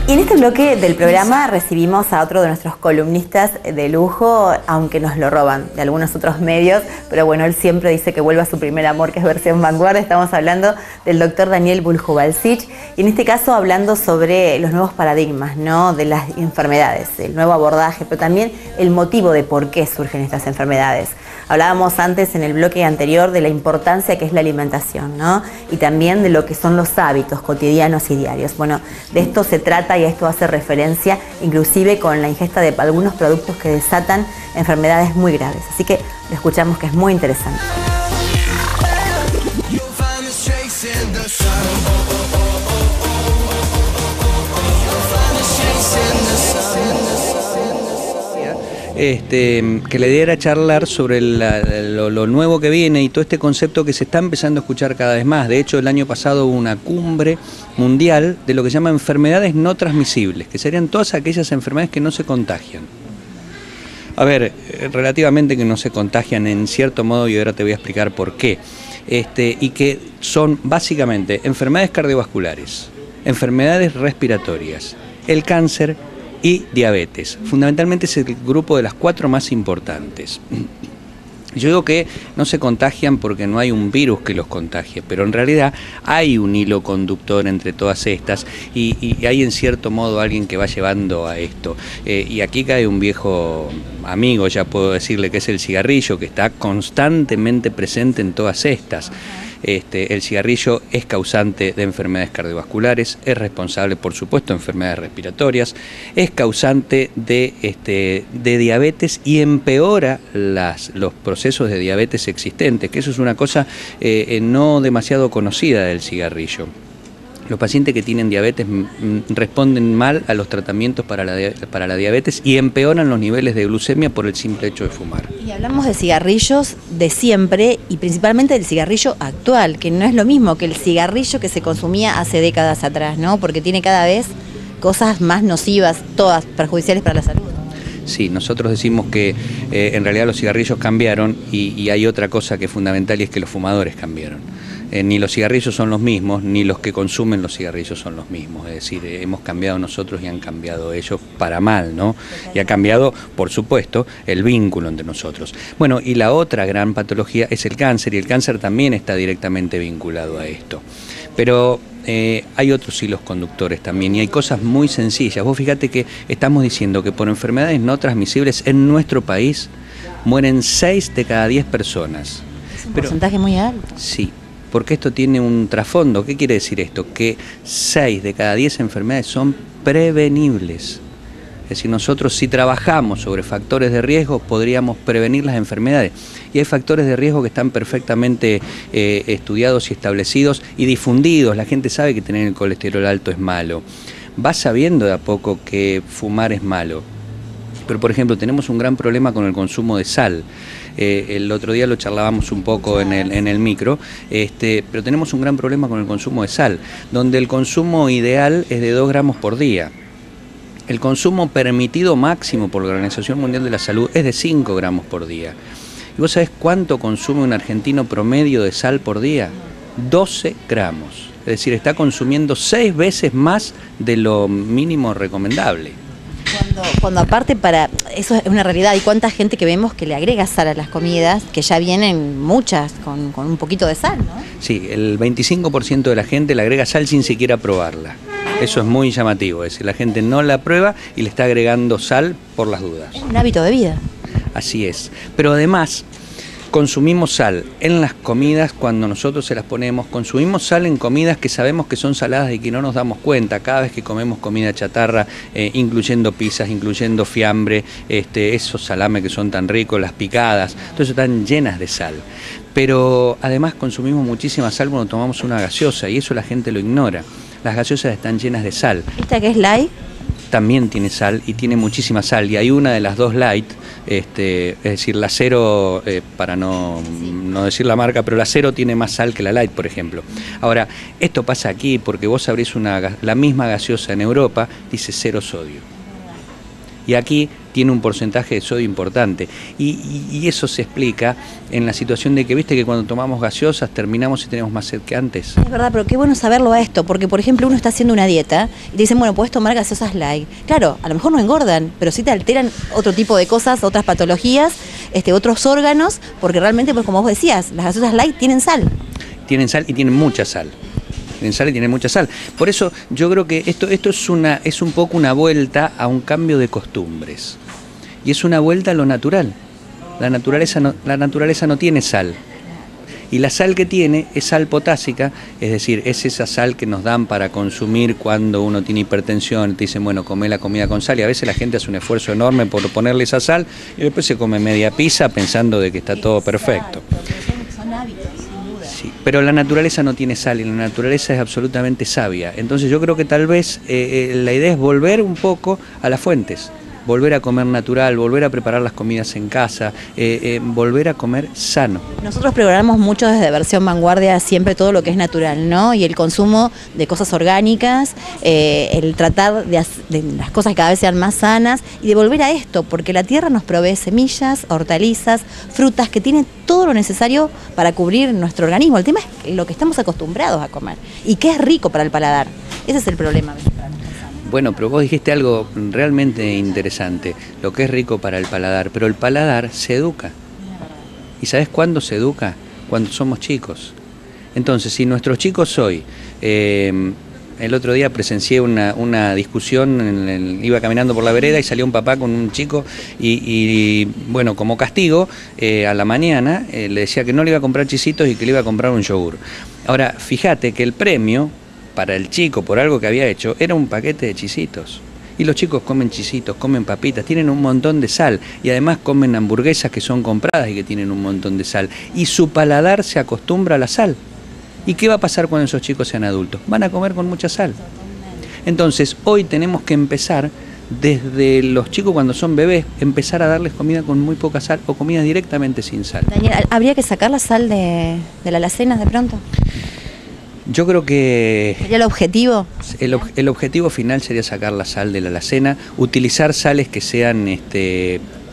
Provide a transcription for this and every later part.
Y en este bloque del programa recibimos a otro de nuestros columnistas de lujo, aunque nos lo roban de algunos otros medios, pero bueno, él siempre dice que vuelve a su primer amor, que es Versión Vanguardia. Estamos hablando del doctor Daniel Buljovalsic, y en este caso hablando sobre los nuevos paradigmas, ¿no?, de las enfermedades, el nuevo abordaje, pero también el motivo de por qué surgen estas enfermedades. Hablábamos antes en el bloque anterior de la importancia que es la alimentación, ¿no?, y también de lo que son los hábitos cotidianos y diarios. Bueno, de esto se trata, y a esto hace referencia inclusive con la ingesta de algunos productos que desatan enfermedades muy graves. Así que lo escuchamos, que es muy interesante. Que la idea era charlar sobre lo nuevo que viene y todo este concepto que se está empezando a escuchar cada vez más. De hecho, el año pasado hubo una cumbre mundial de lo que se llama enfermedades no transmisibles, que serían todas aquellas enfermedades que no se contagian. A ver, relativamente que no se contagian en cierto modo, y ahora te voy a explicar por qué. Y que son básicamente enfermedades cardiovasculares, enfermedades respiratorias, el cáncer y diabetes. Fundamentalmente es el grupo de las 4 más importantes. Yo digo que no se contagian porque no hay un virus que los contagie, pero en realidad hay un hilo conductor entre todas estas y hay en cierto modo alguien que va llevando a esto. Y aquí cae un viejo amigo, ya puedo decirle, que es el cigarrillo, que está constantemente presente en todas estas. El cigarrillo es causante de enfermedades cardiovasculares, es responsable, por supuesto, de enfermedades respiratorias, es causante de diabetes y empeora los procesos de diabetes existentes, que eso es una cosa no demasiado conocida del cigarrillo. Los pacientes que tienen diabetes responden mal a los tratamientos para la diabetes y empeoran los niveles de glucemia por el simple hecho de fumar. Y hablamos de cigarrillos de siempre y principalmente del cigarrillo actual, que no es lo mismo que el cigarrillo que se consumía hace décadas atrás, ¿no? Porque tiene cada vez cosas más nocivas, todas perjudiciales para la salud. Sí, nosotros decimos que en realidad los cigarrillos cambiaron y hay otra cosa que es fundamental, y es que los fumadores cambiaron. Ni los cigarrillos son los mismos, ni los que consumen los cigarrillos son los mismos. Es decir, hemos cambiado nosotros y han cambiado ellos para mal, ¿no? Y ha cambiado, por supuesto, el vínculo entre nosotros. Bueno, y la otra gran patología es el cáncer, y el cáncer también está directamente vinculado a esto. Pero hay otros hilos conductores también, y hay cosas muy sencillas. Vos fíjate que estamos diciendo que por enfermedades no transmisibles en nuestro país mueren 6 de cada 10 personas. Es un porcentaje muy alto. Sí. Porque esto tiene un trasfondo. ¿Qué quiere decir esto? Que 6 de cada 10 enfermedades son prevenibles. Es decir, nosotros, si trabajamos sobre factores de riesgo, podríamos prevenir las enfermedades. Y hay factores de riesgo que están perfectamente estudiados y establecidos y difundidos. La gente sabe que tener el colesterol alto es malo. Va sabiendo de a poco que fumar es malo. Pero, por ejemplo, tenemos un gran problema con el consumo de sal. El otro día lo charlábamos un poco en el micro, pero tenemos un gran problema con el consumo de sal, donde el consumo ideal es de 2 gramos por día. El consumo permitido máximo por la Organización Mundial de la Salud es de 5 gramos por día. ¿Y vos sabés cuánto consume un argentino promedio de sal por día? 12 gramos. Es decir, está consumiendo 6 veces más de lo mínimo recomendable. Cuando aparte, para eso es una realidad, hay cuánta gente que vemos que le agrega sal a las comidas, que ya vienen muchas con un poquito de sal, ¿no? Sí, el 25% de la gente le agrega sal sin siquiera probarla. Eso es muy llamativo, es decir, la gente no la prueba y le está agregando sal por las dudas. Es un hábito de vida. Así es, pero además consumimos sal en las comidas cuando nosotros se las ponemos, consumimos sal en comidas que sabemos que son saladas y que no nos damos cuenta cada vez que comemos comida chatarra, incluyendo pizzas, incluyendo fiambre, esos salames que son tan ricos, las picadas, todo eso están llenas de sal. Pero además consumimos muchísima sal cuando tomamos una gaseosa, y eso la gente lo ignora. Las gaseosas están llenas de sal. ¿Esta que es light? También tiene sal, y tiene muchísima sal, y hay una de las 2 light, es decir, la cero, para no decir la marca, pero la cero tiene más sal que la light, por ejemplo. Ahora, esto pasa aquí porque vos abrís la misma gaseosa en Europa, dice 0 sodio. Y aquí tiene un porcentaje de sodio importante. Y eso se explica en la situación de que, viste que cuando tomamos gaseosas terminamos y tenemos más sed que antes. Es verdad, pero qué bueno saberlo a esto, porque por ejemplo uno está haciendo una dieta y te dicen, bueno, puedes tomar gaseosas light. Claro, a lo mejor no engordan, pero sí te alteran otro tipo de cosas, otras patologías, otros órganos, porque realmente, pues como vos decías, las gaseosas light tienen sal. Tienen sal y tienen mucha sal. Tienen sal y tienen mucha sal. Por eso yo creo que esto es un poco una vuelta a un cambio de costumbres. Y es una vuelta a lo natural. La naturaleza no tiene sal. Y la sal que tiene es sal potásica, es decir, es esa sal que nos dan para consumir cuando uno tiene hipertensión. Te dicen, bueno, come la comida con sal, y a veces la gente hace un esfuerzo enorme por ponerle esa sal y después se come media pizza pensando de que está todo perfecto. Son hábitos, sin duda. Sí, pero la naturaleza no tiene sal y la naturaleza es absolutamente sabia. Entonces yo creo que tal vez la idea es volver un poco a las fuentes. Volver a comer natural, volver a preparar las comidas en casa, volver a comer sano. Nosotros programamos mucho desde Versión Vanguardia siempre todo lo que es natural, ¿no? Y el consumo de cosas orgánicas, el tratar de las cosas cada vez sean más sanas y de volver a esto, porque la tierra nos provee semillas, hortalizas, frutas, que tienen todo lo necesario para cubrir nuestro organismo. El tema es lo que estamos acostumbrados a comer y que es rico para el paladar. Ese es el problema. Bueno, pero vos dijiste algo realmente interesante, lo que es rico para el paladar, pero el paladar se educa. ¿Y sabés cuándo se educa? Cuando somos chicos. Entonces, si nuestros chicos hoy, el otro día presencié una discusión, iba caminando por la vereda y salió un papá con un chico y bueno, como castigo, a la mañana le decía que no le iba a comprar chisitos y que le iba a comprar un yogur. Ahora, fíjate que el premio para el chico, por algo que había hecho, era un paquete de chisitos. Y los chicos comen chisitos, comen papitas, tienen un montón de sal. Y además comen hamburguesas que son compradas y que tienen un montón de sal. Y su paladar se acostumbra a la sal. ¿Y qué va a pasar cuando esos chicos sean adultos? Van a comer con mucha sal. Entonces, hoy tenemos que empezar, desde los chicos cuando son bebés, empezar a darles comida con muy poca sal o comida directamente sin sal. Daniel, ¿habría que sacar la sal de la alacena de pronto? Yo creo que ¿Sería el objetivo? el objetivo final sería sacar la sal de la alacena, utilizar sales que sean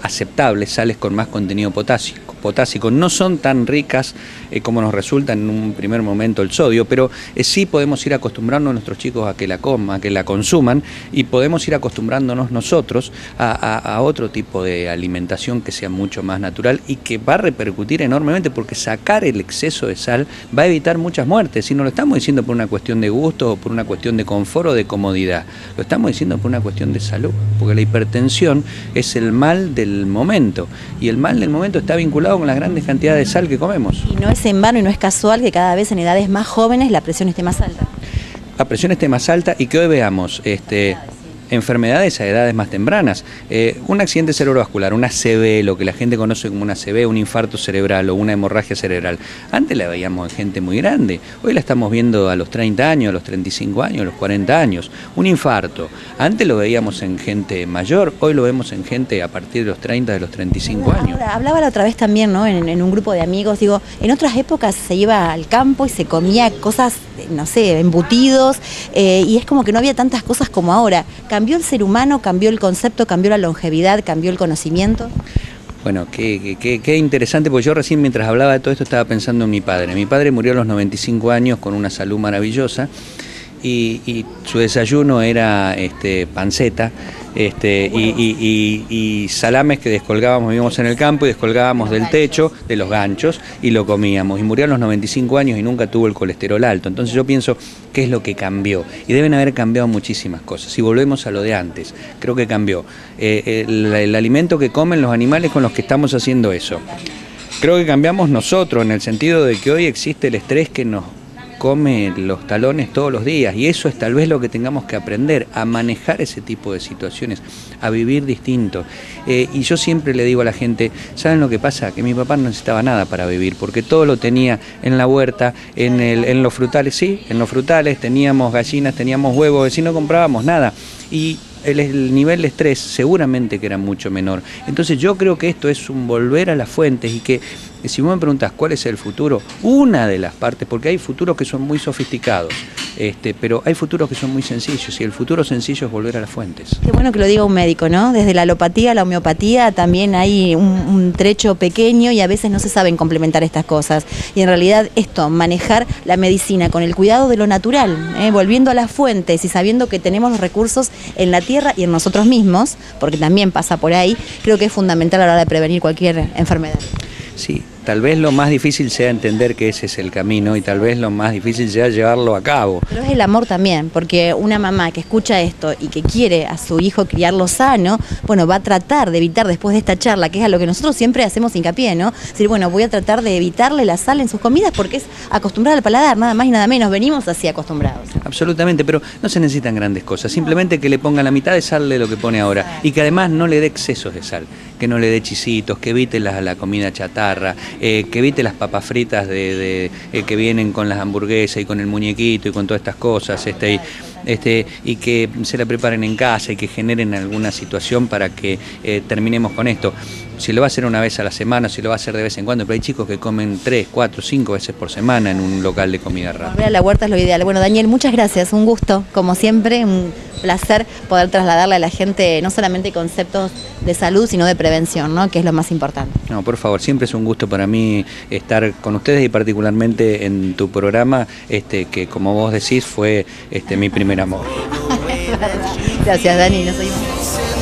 aceptables, sales con más contenido potásico. No son tan ricas como nos resulta en un primer momento el sodio, pero sí podemos ir acostumbrando a nuestros chicos a que la coman, a que la consuman, y podemos ir acostumbrándonos nosotros a otro tipo de alimentación que sea mucho más natural y que va a repercutir enormemente, porque sacar el exceso de sal va a evitar muchas muertes. Y no lo estamos diciendo por una cuestión de gusto o por una cuestión de confort o de comodidad, lo estamos diciendo por una cuestión de salud, porque la hipertensión es el mal del momento, y el mal del momento está vinculado con las grandes cantidades de sal que comemos. Y no es en vano y no es casual que cada vez en edades más jóvenes la presión esté más alta. La presión esté más alta y que hoy veamos enfermedades a edades más tempranas. Un accidente cerebrovascular, una ACV, lo que la gente conoce como una ACV, un infarto cerebral o una hemorragia cerebral. Antes la veíamos en gente muy grande, hoy la estamos viendo a los 30 años, a los 35 años, a los 40 años. Un infarto, antes lo veíamos en gente mayor, hoy lo vemos en gente a partir de los 30, de los 35 años. Ahora, hablaba la otra vez también, ¿no? En un grupo de amigos, digo, en otras épocas se iba al campo y se comía cosas, no sé, embutidos, y es como que no había tantas cosas como ahora. ¿Cambió el ser humano, cambió el concepto, cambió la longevidad, cambió el conocimiento? Bueno, qué interesante, porque yo recién mientras hablaba de todo esto estaba pensando en mi padre. Mi padre murió a los 95 años con una salud maravillosa y su desayuno era panceta y salames que descolgábamos, vivíamos en el campo y descolgábamos del techo, de los ganchos, y lo comíamos. Y murió a los 95 años y nunca tuvo el colesterol alto. Entonces yo pienso, ¿qué es lo que cambió? Y deben haber cambiado muchísimas cosas. Si volvemos a lo de antes, creo que cambió el alimento que comen los animales con los que estamos haciendo eso. Creo que cambiamos nosotros, en el sentido de que hoy existe el estrés que nos come los talones todos los días, y eso es tal vez lo que tengamos que aprender, a manejar ese tipo de situaciones, a vivir distinto. Y yo siempre le digo a la gente, ¿saben lo que pasa? Que mi papá no necesitaba nada para vivir, porque todo lo tenía en la huerta, en los frutales, sí, en los frutales teníamos gallinas, teníamos huevos, es decir, no comprábamos nada. Y el nivel de estrés seguramente que era mucho menor. Entonces yo creo que esto es un volver a las fuentes, y que Si vos me preguntás cuál es el futuro, una de las partes, porque hay futuros que son muy sofisticados, pero hay futuros que son muy sencillos, y el futuro sencillo es volver a las fuentes. Qué bueno que lo diga un médico, ¿no? Desde la alopatía a la homeopatía también hay un trecho pequeño y a veces no se saben complementar estas cosas. Y en realidad esto, manejar la medicina con el cuidado de lo natural, volviendo a las fuentes y sabiendo que tenemos los recursos en la tierra y en nosotros mismos, porque también pasa por ahí, creo que es fundamental a la hora de prevenir cualquier enfermedad. Sí, tal vez lo más difícil sea entender que ese es el camino y tal vez lo más difícil sea llevarlo a cabo. Pero es el amor también, porque una mamá que escucha esto y que quiere a su hijo criarlo sano, bueno, va a tratar de evitar después de esta charla, que es a lo que nosotros siempre hacemos hincapié, ¿no? Es decir, bueno, voy a tratar de evitarle la sal en sus comidas porque es acostumbrar al paladar, nada más y nada menos, venimos así acostumbrados. Absolutamente, pero no se necesitan grandes cosas, simplemente que le ponga la mitad de sal de lo que pone ahora y que además no le dé excesos de sal, que no le dé chisitos, que evite la comida chatarra, que evite las papas fritas que vienen con las hamburguesas y con el muñequito y con todas estas cosas, y que se la preparen en casa y que generen alguna situación para que terminemos con esto. Si lo va a hacer una vez a la semana, si lo va a hacer de vez en cuando, pero hay chicos que comen 3, 4, 5 veces por semana en un local de comida rápida. Volver a la huerta es lo ideal. Bueno, Daniel, muchas gracias, un gusto, como siempre, un placer poder trasladarle a la gente no solamente conceptos de salud, sino de prevención, ¿no? Que es lo más importante. No, por favor, siempre es un gusto para mí estar con ustedes y particularmente en tu programa, que como vos decís fue mi primer amor. Gracias, Dani, nos oímos.